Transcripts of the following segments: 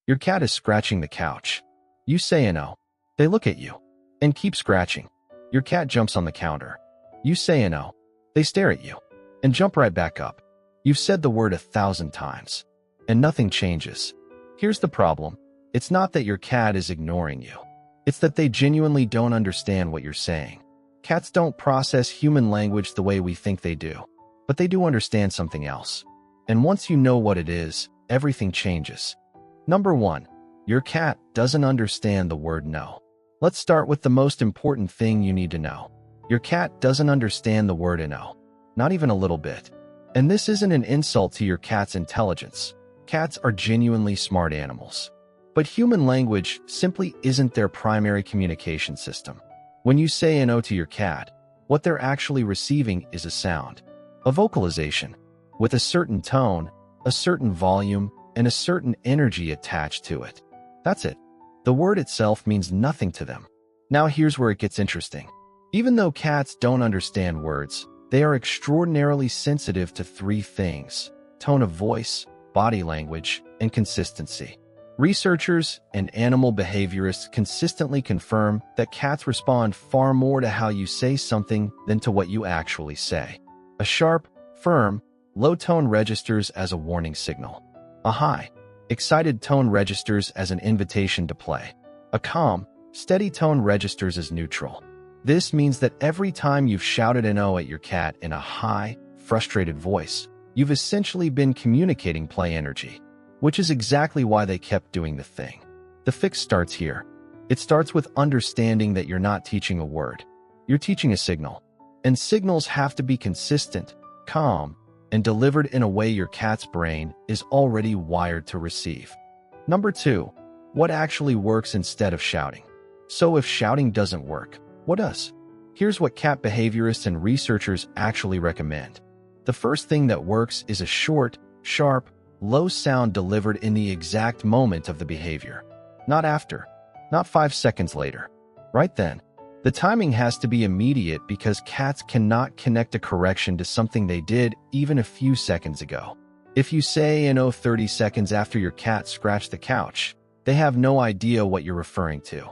Your cat is scratching the couch. You say no. They look at you and keep scratching. Your cat jumps on the counter. You say no. They stare at you and jump right back up. You've said the word 1,000 times and nothing changes. Here's the problem. It's not that your cat is ignoring you. It's that they genuinely don't understand what you're saying. Cats don't process human language the way we think they do, but they do understand something else. And once you know what it is, everything changes. Number 1. Your cat doesn't understand the word no. Let's start with the most important thing you need to know. Your cat doesn't understand the word no. Not even a little bit. And this isn't an insult to your cat's intelligence. Cats are genuinely smart animals. But human language simply isn't their primary communication system. When you say no to your cat, what they're actually receiving is a sound, a vocalization, with a certain tone, a certain volume, and a certain energy attached to it. That's it. The word itself means nothing to them. Now here's where it gets interesting. Even though cats don't understand words, they are extraordinarily sensitive to 3 things: tone of voice, body language, and consistency. Researchers and animal behaviorists consistently confirm that cats respond far more to how you say something than to what you actually say. A sharp, firm, low tone registers as a warning signal. A high, excited tone registers as an invitation to play. A calm, steady tone registers as neutral. This means that every time you've shouted an O at your cat in a high, frustrated voice, you've essentially been communicating play energy, which is exactly why they kept doing the thing. The fix starts here. It starts with understanding that you're not teaching a word. You're teaching a signal. And signals have to be consistent, calm, and delivered in a way your cat's brain is already wired to receive. Number 2, what actually works instead of shouting? So if shouting doesn't work, what does? Here's what cat behaviorists and researchers actually recommend. The first thing that works is a short, sharp, low sound delivered in the exact moment of the behavior. Not after, not 5 seconds later. Right then. The timing has to be immediate because cats cannot connect a correction to something they did even a few seconds ago. If you say no 30 seconds after your cat scratched the couch, they have no idea what you're referring to.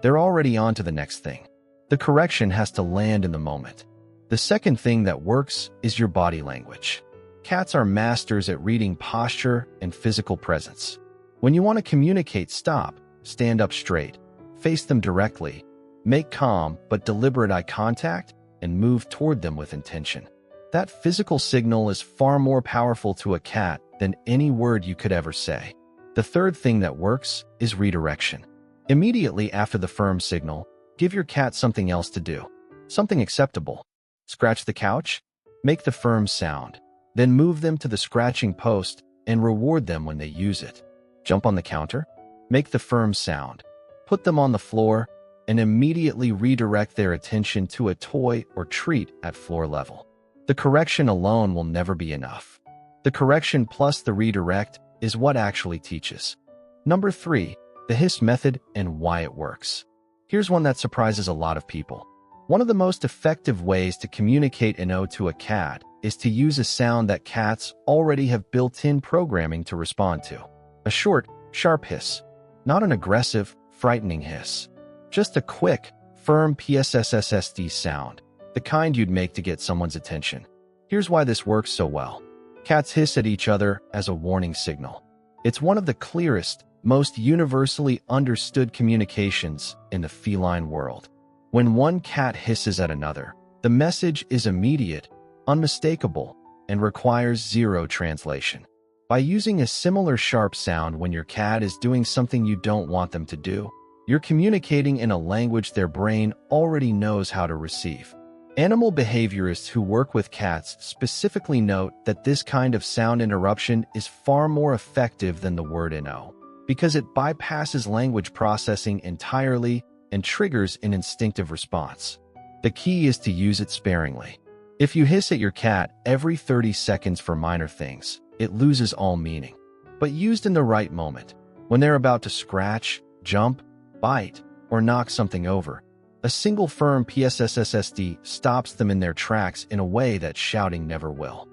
They're already on to the next thing. The correction has to land in the moment. The second thing that works is your body language. Cats are masters at reading posture and physical presence. When you want to communicate, stop, stand up straight, face them directly, make calm but deliberate eye contact, and move toward them with intention. That physical signal is far more powerful to a cat than any word you could ever say. The third thing that works is redirection. Immediately after the firm signal, give your cat something else to do. Something acceptable. Scratch the couch? Make the firm sound. Then move them to the scratching post and reward them when they use it. Jump on the counter? Make the firm sound. Put them on the floor and immediately redirect their attention to a toy or treat at floor level. The correction alone will never be enough. The correction plus the redirect is what actually teaches. Number 3, the hiss method and why it works. Here's one that surprises a lot of people. One of the most effective ways to communicate an O to a cat is to use a sound that cats already have built-in programming to respond to. A short, sharp hiss. Not an aggressive, frightening hiss. Just a quick, firm PSSSSD sound, the kind you'd make to get someone's attention. Here's why this works so well. Cats hiss at each other as a warning signal. It's one of the clearest, most universally understood communications in the feline world. When one cat hisses at another, the message is immediate, unmistakable, and requires zero translation. By using a similar sharp sound when your cat is doing something you don't want them to do, you're communicating in a language their brain already knows how to receive. Animal behaviorists who work with cats specifically note that this kind of sound interruption is far more effective than the word no, because it bypasses language processing entirely and triggers an instinctive response. The key is to use it sparingly. If you hiss at your cat every 30 seconds for minor things, it loses all meaning. But used in the right moment, when they're about to scratch, jump, bite, or knock something over, a single firm PSSSD stops them in their tracks in a way that shouting never will.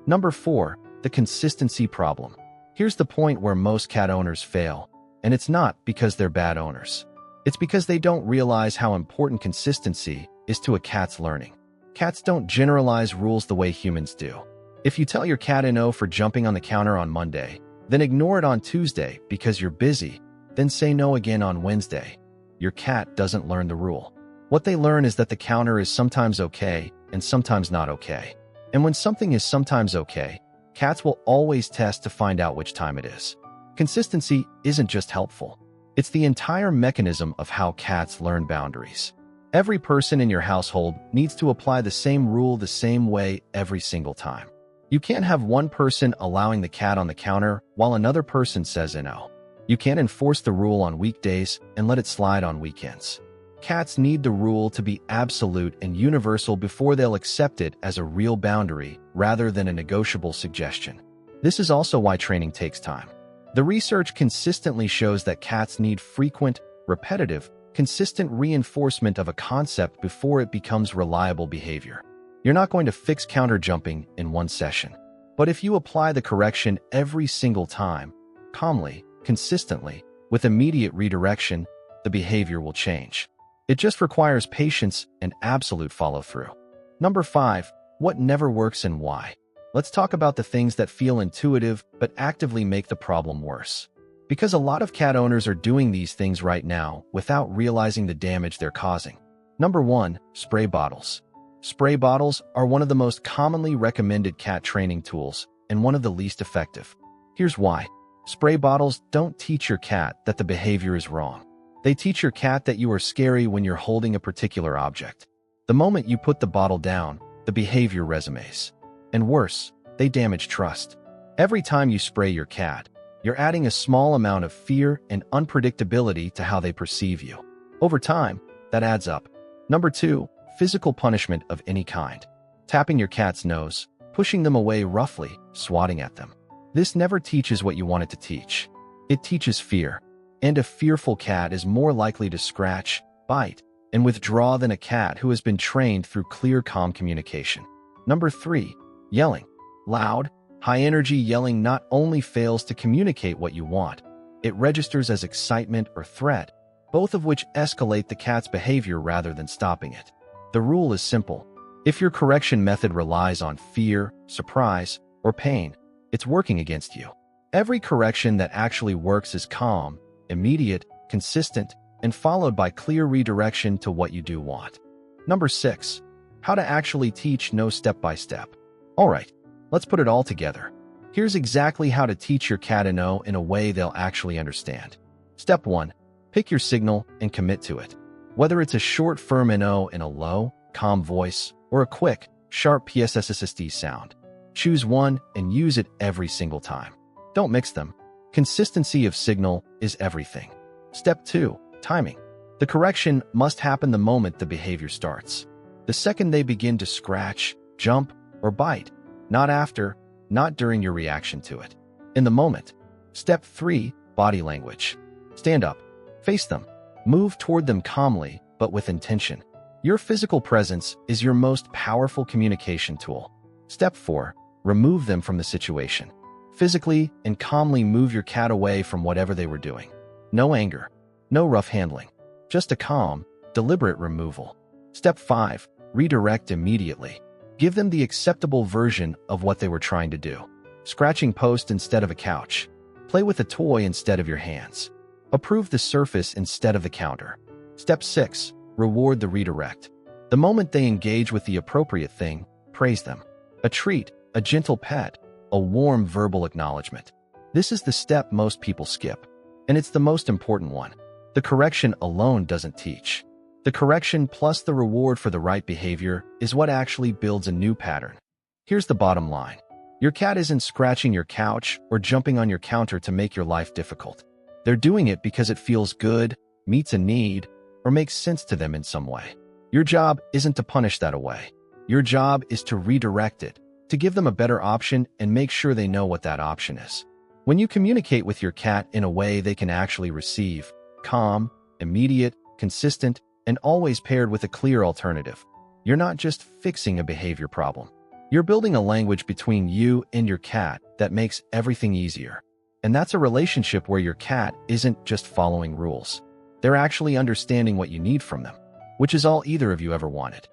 Number 4, the consistency problem. Here's the point where most cat owners fail. And it's not because they're bad owners. It's because they don't realize how important consistency is to a cat's learning. Cats don't generalize rules the way humans do. If you tell your cat no for jumping on the counter on Monday, then ignore it on Tuesday because you're busy, then say no again on Wednesday, your cat doesn't learn the rule. What they learn is that the counter is sometimes okay and sometimes not okay. And when something is sometimes okay, cats will always test to find out which time it is. Consistency isn't just helpful. It's the entire mechanism of how cats learn boundaries. Every person in your household needs to apply the same rule the same way every single time. You can't have one person allowing the cat on the counter while another person says no. You can't enforce the rule on weekdays and let it slide on weekends. Cats need the rule to be absolute and universal before they'll accept it as a real boundary rather than a negotiable suggestion. This is also why training takes time. The research consistently shows that cats need frequent, repetitive, consistent reinforcement of a concept before it becomes reliable behavior. You're not going to fix counter jumping in one session. But if you apply the correction every single time, calmly, consistently, with immediate redirection, the behavior will change. It just requires patience and absolute follow-through. Number 5, what never works and why. Let's talk about the things that feel intuitive but actively make the problem worse. Because a lot of cat owners are doing these things right now without realizing the damage they're causing. Number 1, spray bottles. Spray bottles are one of the most commonly recommended cat training tools and one of the least effective. Here's why. Spray bottles don't teach your cat that the behavior is wrong. They teach your cat that you are scary when you're holding a particular object. The moment you put the bottle down, the behavior resumes. And worse, they damage trust. Every time you spray your cat, you're adding a small amount of fear and unpredictability to how they perceive you. Over time, that adds up. Number 2, physical punishment of any kind. Tapping your cat's nose, pushing them away roughly, swatting at them. This never teaches what you want it to teach. It teaches fear. And a fearful cat is more likely to scratch, bite, and withdraw than a cat who has been trained through clear, calm communication. Number 3, yelling. Loud, high-energy yelling not only fails to communicate what you want, it registers as excitement or threat, both of which escalate the cat's behavior rather than stopping it. The rule is simple. If your correction method relies on fear, surprise, or pain, it's working against you. Every correction that actually works is calm, immediate, consistent, and followed by clear redirection to what you do want. Number 6, how to actually teach no step by step. All right, let's put it all together. Here's exactly how to teach your cat a no in a way they'll actually understand. Step 1, pick your signal and commit to it. Whether it's a short, firm no in a low, calm voice or a quick, sharp PSSSD sound, choose one and use it every single time. Don't mix them. Consistency of signal is everything. Step 2, timing. The correction must happen the moment the behavior starts. The second they begin to scratch, jump, or bite. Not after, not during your reaction to it. In the moment. Step 3, body language. Stand up. Face them. Move toward them calmly, but with intention. Your physical presence is your most powerful communication tool. Step 4, remove them from the situation. Physically and calmly move your cat away from whatever they were doing. No anger. No rough handling. Just a calm, deliberate removal. Step 5, redirect immediately. Give them the acceptable version of what they were trying to do. Scratching post instead of a couch. Play with a toy instead of your hands. Approve the surface instead of the counter. Step 6, reward the redirect. The moment they engage with the appropriate thing, praise them. A treat, a gentle pet, a warm verbal acknowledgement. This is the step most people skip. And it's the most important one. The correction alone doesn't teach. The correction plus the reward for the right behavior is what actually builds a new pattern. Here's the bottom line. Your cat isn't scratching your couch or jumping on your counter to make your life difficult. They're doing it because it feels good, meets a need, or makes sense to them in some way. Your job isn't to punish that away. Your job is to redirect it, to give them a better option and make sure they know what that option is. When you communicate with your cat in a way they can actually receive, calm, immediate, consistent, and always paired with a clear alternative, you're not just fixing a behavior problem. You're building a language between you and your cat that makes everything easier. And that's a relationship where your cat isn't just following rules. They're actually understanding what you need from them, which is all either of you ever wanted.